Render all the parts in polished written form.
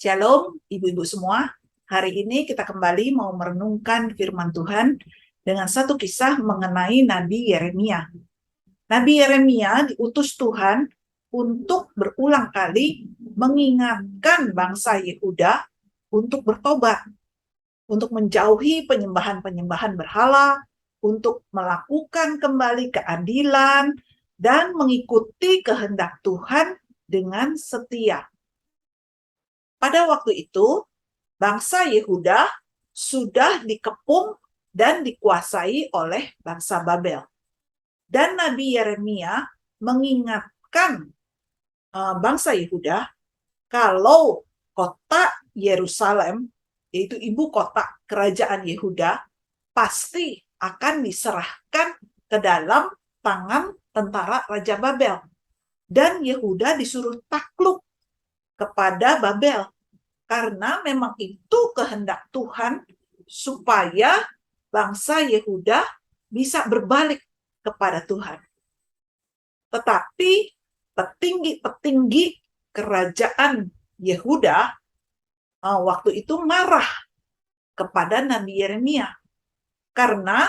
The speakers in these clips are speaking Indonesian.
Shalom, ibu-ibu semua. Hari ini kita kembali mau merenungkan firman Tuhan dengan satu kisah mengenai Nabi Yeremia. Nabi Yeremia diutus Tuhan untuk berulang kali mengingatkan bangsa Yehuda untuk bertobat, untuk menjauhi penyembahan-penyembahan berhala, untuk melakukan kembali keadilan, dan mengikuti kehendak Tuhan dengan setia. Pada waktu itu, bangsa Yehuda sudah dikepung dan dikuasai oleh bangsa Babel. Dan Nabi Yeremia mengingatkan bangsa Yehuda kalau kota Yerusalem, yaitu ibu kota kerajaan Yehuda, pasti akan diserahkan ke dalam tangan tentara Raja Babel. Dan Yehuda disuruh takluk kepada Babel. Karena memang itu kehendak Tuhan supaya bangsa Yehuda bisa berbalik kepada Tuhan. Tetapi petinggi-petinggi kerajaan Yehuda waktu itu marah kepada Nabi Yeremia. Karena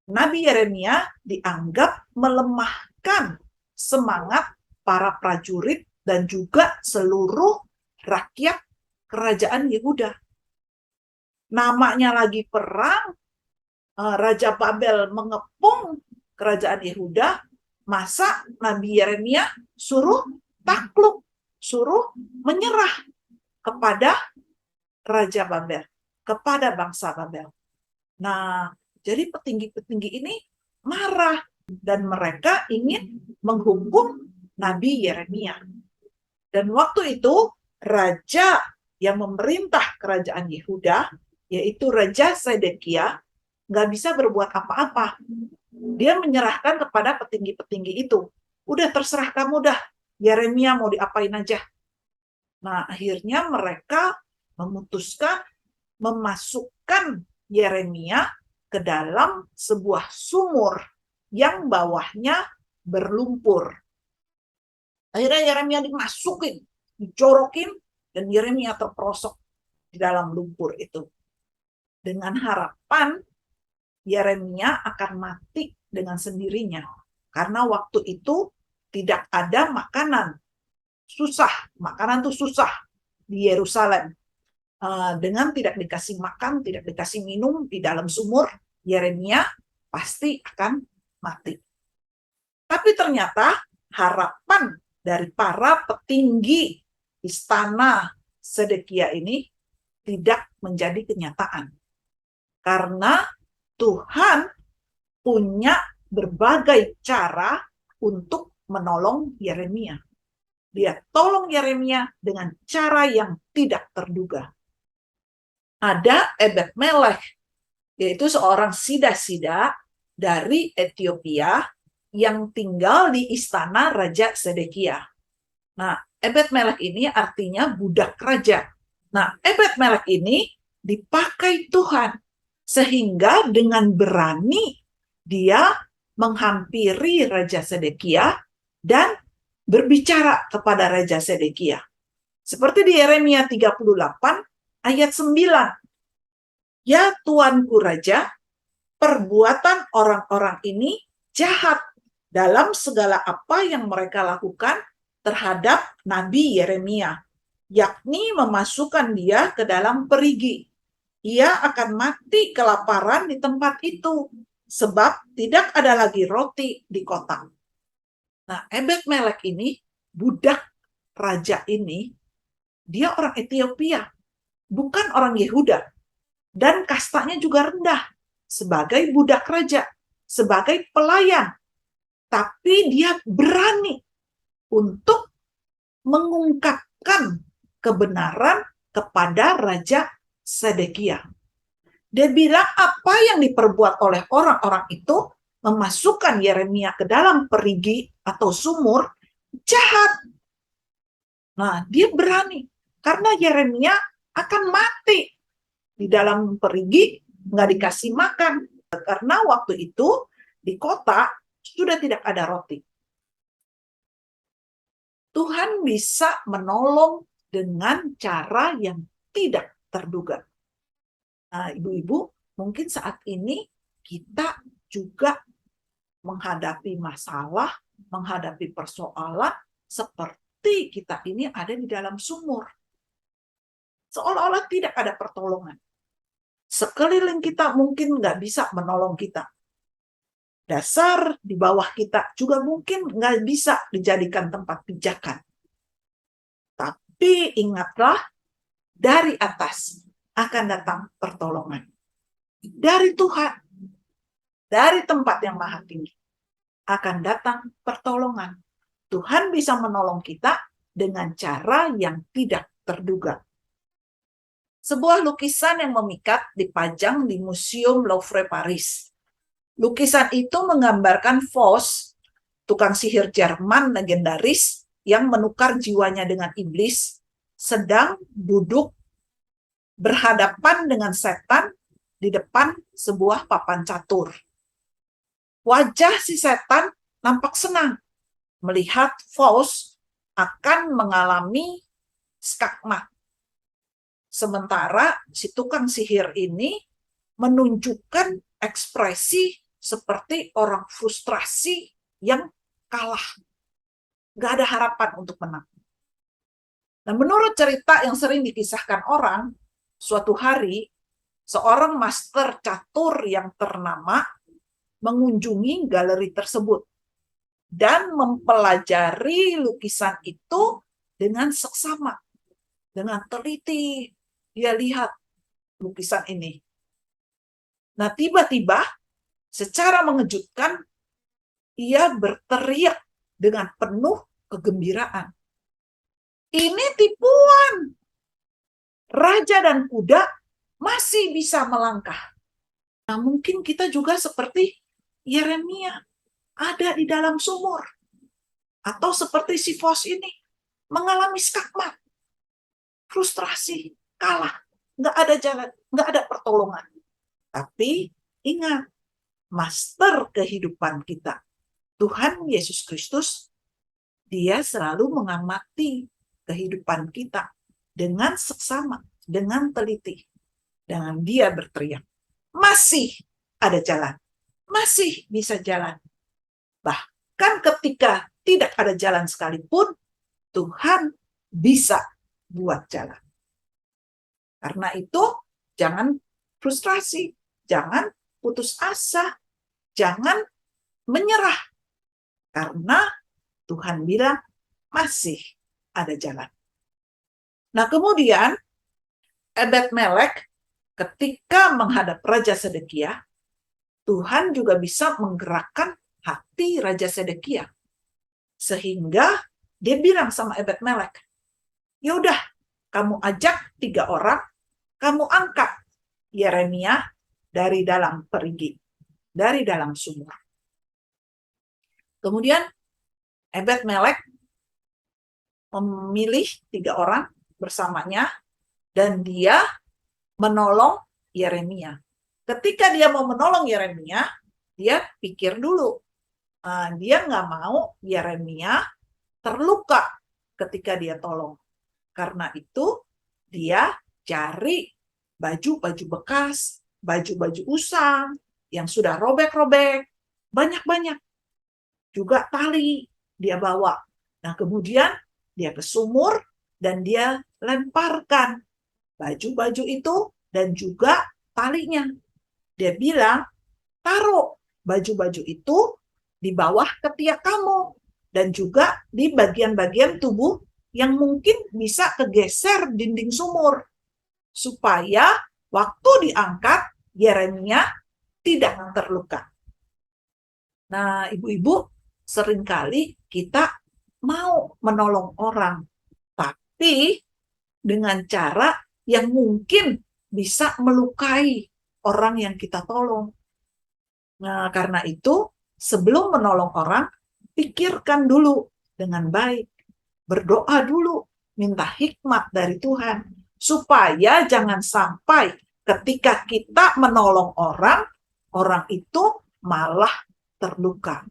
Nabi Yeremia dianggap melemahkan semangat para prajurit dan juga seluruh rakyat kerajaan Yehuda. Namanya lagi perang, Raja Babel mengepung kerajaan Yehuda, masa Nabi Yeremia suruh takluk, suruh menyerah kepada Raja Babel, kepada bangsa Babel. Nah, jadi petinggi-petinggi ini marah dan mereka ingin menghukum Nabi Yeremia. Dan waktu itu raja yang memerintah kerajaan Yehuda, yaitu Raja Sedekia, nggak bisa berbuat apa-apa. Dia menyerahkan kepada petinggi-petinggi itu. Udah terserah kamu dah, Yeremia mau diapain aja. Nah, akhirnya mereka memutuskan memasukkan Yeremia ke dalam sebuah sumur yang bawahnya berlumpur. Akhirnya Yeremia dimasukin, dicorokin, dan Yeremia terperosok di dalam lumpur itu. Dengan harapan Yeremia akan mati dengan sendirinya. Karena waktu itu tidak ada makanan. Makanan itu susah di Yerusalem. Dengan tidak dikasih makan, tidak dikasih minum di dalam sumur, Yeremia pasti akan mati. Tapi ternyata harapan dari para petinggi istana Sedekia ini tidak menjadi kenyataan. Karena Tuhan punya berbagai cara untuk menolong Yeremia. Dia tolong Yeremia dengan cara yang tidak terduga. Ada Ebed Melech, yaitu seorang sida-sida dari Ethiopia yang tinggal di istana Raja Sedekia. Nah, Ebed Melech ini artinya budak raja. Nah, Ebed Melech ini dipakai Tuhan sehingga dengan berani dia menghampiri Raja Sedekia dan berbicara kepada Raja Sedekia. Seperti di Yeremia 38 ayat 9. Ya Tuanku Raja, perbuatan orang-orang ini jahat dalam segala apa yang mereka lakukan terhadap Nabi Yeremia, yakni memasukkan dia ke dalam perigi. Ia akan mati kelaparan di tempat itu, sebab tidak ada lagi roti di kota. Nah, Ebed Melech ini, budak raja ini, dia orang Ethiopia, bukan orang Yehuda. Dan kastanya juga rendah, sebagai budak raja, sebagai pelayan. Tapi dia berani untuk mengungkapkan kebenaran kepada Raja Sedekia. Dia bilang apa yang diperbuat oleh orang-orang itu, memasukkan Yeremia ke dalam perigi atau sumur, jahat. Nah, dia berani karena Yeremia akan mati di dalam perigi, nggak dikasih makan. Karena waktu itu di kota sudah tidak ada roti. Tuhan bisa menolong dengan cara yang tidak terduga. Nah, ibu-ibu, mungkin saat ini kita juga menghadapi masalah, menghadapi persoalan seperti kita ini ada di dalam sumur. Seolah-olah tidak ada pertolongan. Sekeliling kita mungkin nggak bisa menolong kita. Dasar di bawah kita juga mungkin nggak bisa dijadikan tempat pijakan. Tapi ingatlah, dari atas akan datang pertolongan. Dari Tuhan, dari tempat yang maha tinggi, akan datang pertolongan. Tuhan bisa menolong kita dengan cara yang tidak terduga. Sebuah lukisan yang memikat dipajang di Museum Louvre Paris. Lukisan itu menggambarkan Faust, tukang sihir Jerman legendaris yang menukar jiwanya dengan iblis, sedang duduk berhadapan dengan setan di depan sebuah papan catur. Wajah si setan nampak senang melihat Faust akan mengalami skakmat. Sementara si tukang sihir ini menunjukkan ekspresi seperti orang frustrasi yang kalah. Gak ada harapan untuk menang. Nah, menurut cerita yang sering dikisahkan orang, suatu hari seorang master catur yang ternama mengunjungi galeri tersebut dan mempelajari lukisan itu dengan seksama, dengan teliti. Dia lihat lukisan ini. Nah, tiba-tiba secara mengejutkan ia berteriak dengan penuh kegembiraan. Ini tipuan. Raja dan kuda masih bisa melangkah. Nah, mungkin kita juga seperti Yeremia, ada di dalam sumur. Atau seperti si Faust ini, mengalami skakmat, frustrasi, kalah, nggak ada jalan, nggak ada pertolongan. Tapi ingat, master kehidupan kita, Tuhan Yesus Kristus, dia selalu mengamati kehidupan kita dengan seksama, dengan teliti. Dan dia berteriak, masih ada jalan, masih bisa jalan. Bahkan ketika tidak ada jalan sekalipun, Tuhan bisa buat jalan. Karena itu, jangan frustrasi, jangan putus asa, jangan menyerah. Karena Tuhan bilang masih ada jalan. Nah, kemudian Ebed-Melek ketika menghadap Raja Sedekia, Tuhan juga bisa menggerakkan hati Raja Sedekia. Sehingga dia bilang sama Ebed-Melek, yaudah, kamu ajak 3 orang, kamu angkat Yeremia dari dalam perigi, dari dalam sumur. Kemudian Ebed-Melek memilih 3 orang bersamanya dan dia menolong Yeremia. Ketika dia mau menolong Yeremia, dia pikir dulu. Dia nggak mau Yeremia terluka ketika dia tolong. Karena itu dia cari baju-baju bekas, baju-baju usang yang sudah robek-robek, banyak-banyak. Juga tali dia bawa. Nah, kemudian dia ke sumur dan dia lemparkan baju-baju itu dan juga talinya. Dia bilang, taruh baju-baju itu di bawah ketiak kamu dan juga di bagian-bagian tubuh yang mungkin bisa kegeser dinding sumur supaya waktu diangkat Yeremia tidak terluka. Nah, ibu-ibu, seringkali kita mau menolong orang, tapi dengan cara yang mungkin bisa melukai orang yang kita tolong. Nah, karena itu, sebelum menolong orang, pikirkan dulu dengan baik. Berdoa dulu, minta hikmat dari Tuhan. Supaya jangan sampai ketika kita menolong orang, orang itu malah terluka.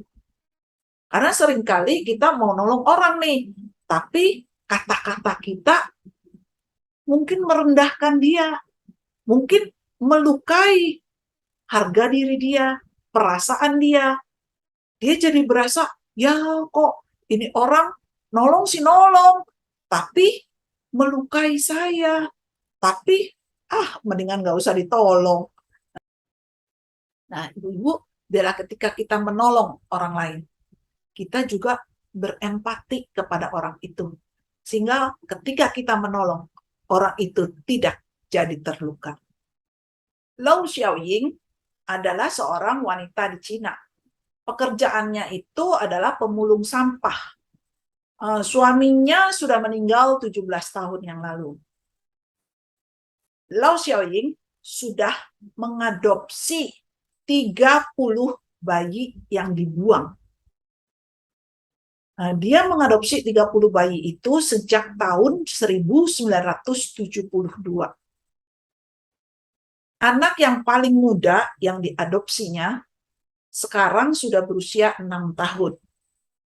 Karena seringkali kita mau nolong orang nih, tapi kata-kata kita mungkin merendahkan dia, mungkin melukai harga diri dia, perasaan dia. Dia jadi berasa, ya kok ini orang nolong sih nolong, tapi melukai saya. Tapi, mendingan nggak usah ditolong. Nah, ibu-ibu, biarlah ketika kita menolong orang lain, kita juga berempati kepada orang itu. Sehingga ketika kita menolong, orang itu tidak jadi terluka. Lou Xiaoying adalah seorang wanita di Cina. Pekerjaannya itu adalah pemulung sampah. Suaminya sudah meninggal 17 tahun yang lalu. Lou Xiaoying sudah mengadopsi 30 bayi yang dibuang. Dia mengadopsi 30 bayi itu sejak tahun 1972. Anak yang paling muda yang diadopsinya sekarang sudah berusia 6 tahun.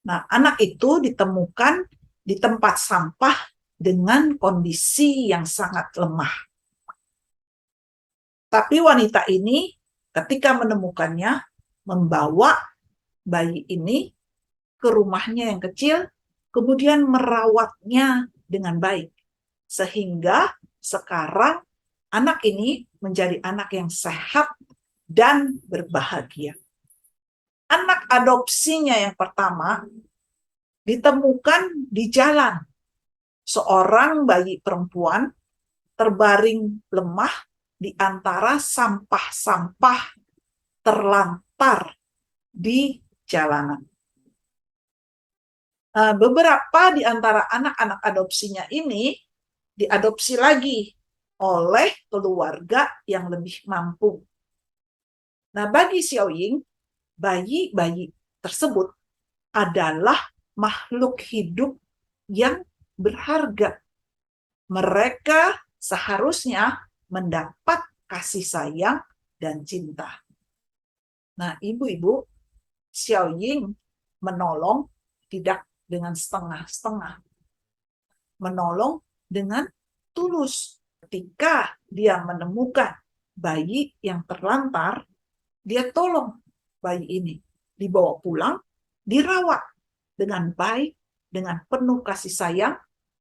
Nah, anak itu ditemukan di tempat sampah dengan kondisi yang sangat lemah. Tapi wanita ini ketika menemukannya, membawa bayi ini ke rumahnya yang kecil, kemudian merawatnya dengan baik. Sehingga sekarang anak ini menjadi anak yang sehat dan berbahagia. Anak adopsinya yang pertama ditemukan di jalan. Seorang bayi perempuan terbaring lemah di antara sampah-sampah terlantar di jalanan. Beberapa di antara anak-anak adopsinya ini diadopsi lagi oleh keluarga yang lebih mampu. Nah, bagi Xiaoying, bayi-bayi tersebut adalah makhluk hidup yang berharga. Mereka seharusnya mendapat kasih sayang dan cinta. Nah, ibu-ibu, Xiaoying menolong tidak dengan setengah-setengah. Menolong dengan tulus. Ketika dia menemukan bayi yang terlantar, dia tolong bayi ini. Dibawa pulang, dirawat dengan baik, dengan penuh kasih sayang,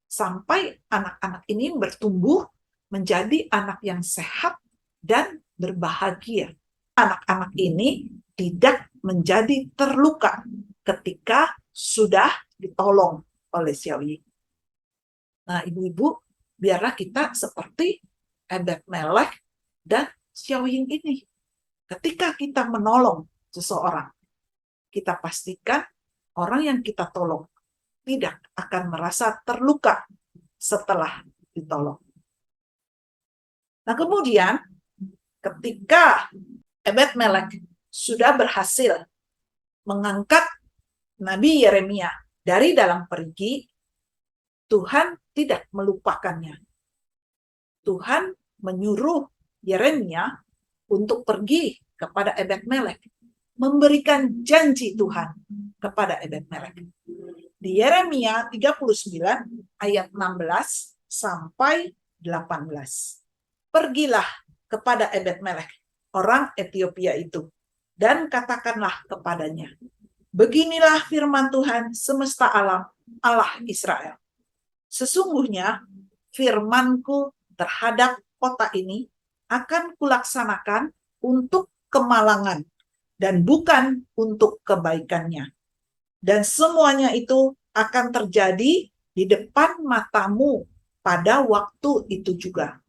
sampai anak-anak ini bertumbuh menjadi anak yang sehat dan berbahagia. Anak-anak ini tidak menjadi terluka ketika sudah ditolong oleh Xiaoying. Nah, ibu-ibu, biarlah kita seperti Ebed Melek dan Xiaoying ini. Ketika kita menolong seseorang, kita pastikan orang yang kita tolong tidak akan merasa terluka setelah ditolong. Nah, kemudian ketika Ebed Melek sudah berhasil mengangkat Nabi Yeremia dari dalam perigi, Tuhan tidak melupakannya. Tuhan menyuruh Yeremia untuk pergi kepada Ebed Melek, memberikan janji Tuhan kepada Ebed Melek. Di Yeremia 39 ayat 16 sampai 18. Pergilah kepada Ebed Melek, orang Ethiopia itu, dan katakanlah kepadanya, beginilah firman Tuhan semesta alam, Allah Israel. Sesungguhnya firmanku terhadap kota ini akan kulaksanakan untuk kemalangan dan bukan untuk kebaikannya. Dan semuanya itu akan terjadi di depan matamu pada waktu itu juga.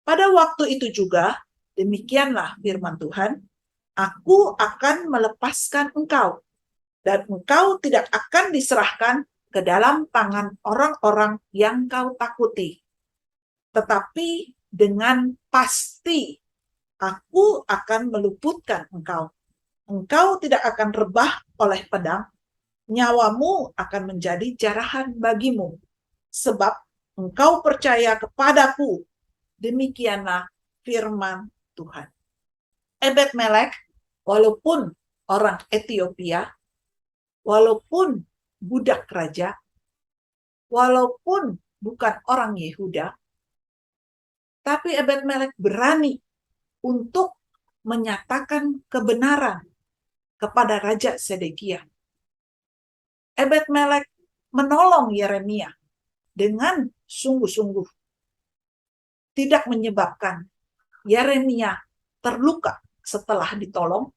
Pada waktu itu juga, demikianlah firman Tuhan, aku akan melepaskan engkau, dan engkau tidak akan diserahkan ke dalam tangan orang-orang yang kau takuti. Tetapi dengan pasti aku akan meluputkan engkau. Engkau tidak akan rebah oleh pedang, nyawamu akan menjadi jarahan bagimu, sebab engkau percaya kepadaku. Demikianlah firman Tuhan. Ebed Melek, walaupun orang Ethiopia, walaupun budak raja, walaupun bukan orang Yehuda, Tapi Ebed-Melek berani untuk menyatakan kebenaran kepada Raja Sedekia. Ebed-Melek menolong Yeremia dengan sungguh-sungguh, tidak menyebabkan Yeremia terluka setelah ditolong.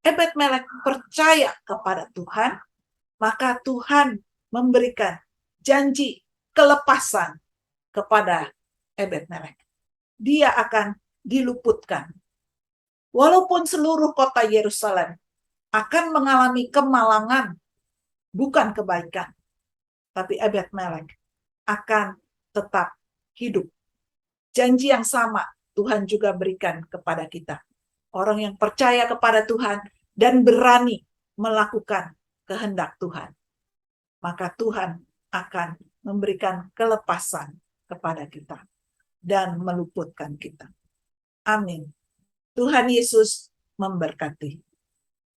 Ebed-Melek percaya kepada Tuhan, maka Tuhan memberikan janji kelepasan kepada Ebed-Melek. Dia akan diluputkan. Walaupun seluruh kota Yerusalem akan mengalami kemalangan, bukan kebaikan, tapi Ebed-Melek akan tetap hidup. Janji yang sama Tuhan juga berikan kepada kita. Orang yang percaya kepada Tuhan dan berani melakukan kehendak Tuhan, maka Tuhan akan memberikan kelepasan kepada kita dan meluputkan kita. Amin. Tuhan Yesus memberkati.